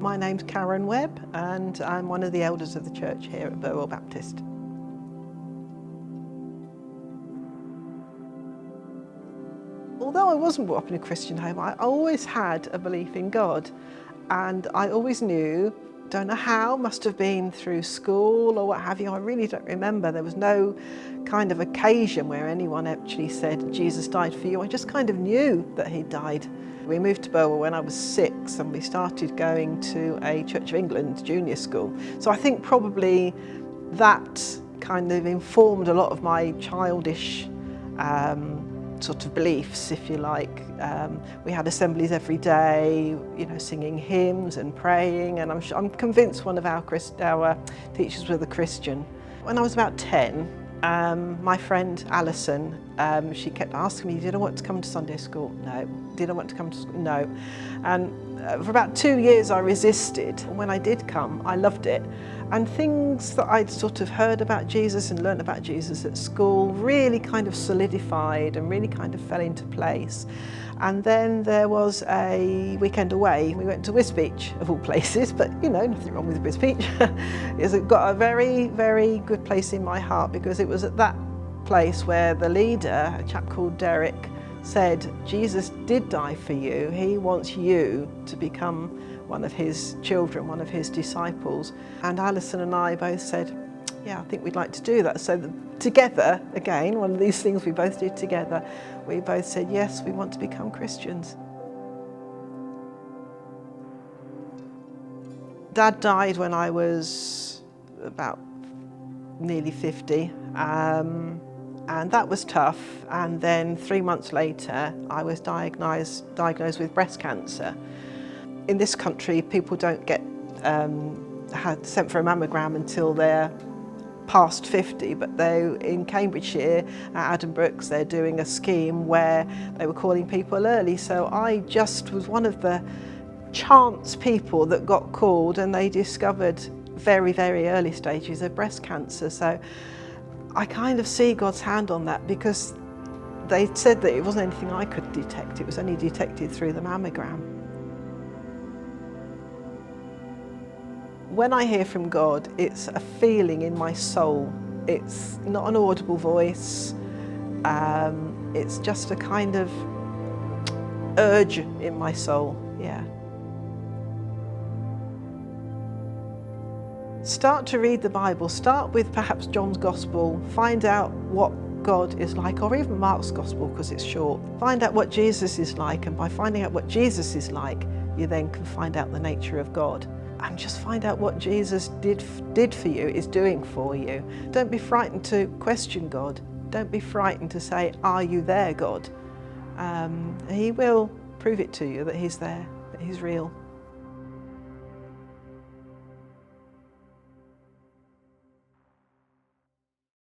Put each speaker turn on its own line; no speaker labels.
My name's Karen Webb and I'm one of the elders of the church here at Burwell Baptist. Although I wasn't brought up in a Christian home, I always had a belief in God, and I always knew, don't know how, must have been through school or what have you, I really don't remember. There was no kind of occasion where anyone actually said, Jesus died for you. I just kind of knew that he died. We moved to Burwell when I was 6 and we started going to a Church of England junior school. So I think probably that kind of informed a lot of my childish sort of beliefs, if you like. We had assemblies every day, you know, singing hymns and praying, and I'm convinced one of our teachers was a Christian. When I was about 10, my friend Alison, she kept asking me, did I want to come to Sunday school? No. Did I want to come to school? No. And for about 2 years I resisted. When I did come, I loved it. And things that I'd sort of heard about Jesus and learnt about Jesus at school really kind of solidified and really kind of fell into place. And then there was a weekend away. We went to Wisbech, of all places, but you know, nothing wrong with Wisbech. It's got a very, very good place in my heart, because it was at that place where the leader, a chap called Derek, said, Jesus did die for you. He wants you to become one of his children, one of his disciples. And Alison and I both said, yeah, I think we'd like to do that. So together, again, one of these things we both did together, we both said, yes, we want to become Christians. Dad died when I was about nearly 50. And that was tough. And then 3 months later, I was diagnosed with breast cancer. In this country, people don't get sent for a mammogram until they're past 50, but in Cambridgeshire, at Addenbrooke's, they're doing a scheme where they were calling people early. So I just was one of the chance people that got called, and they discovered very, very early stages of breast cancer. So I kind of see God's hand on that, because they said that it wasn't anything I could detect, it was only detected through the mammogram. When I hear from God, it's a feeling in my soul. It's not an audible voice, it's just a kind of urge in my soul, yeah. Start to read the Bible. Start with perhaps John's Gospel. Find out what God is like, or even Mark's Gospel because it's short. Find out what Jesus is like, and by finding out what Jesus is like, you then can find out the nature of God. And just find out what Jesus did for you, is doing for you. Don't be frightened to question God. Don't be frightened to say, are you there, God? He will prove it to you that he's there, that he's real.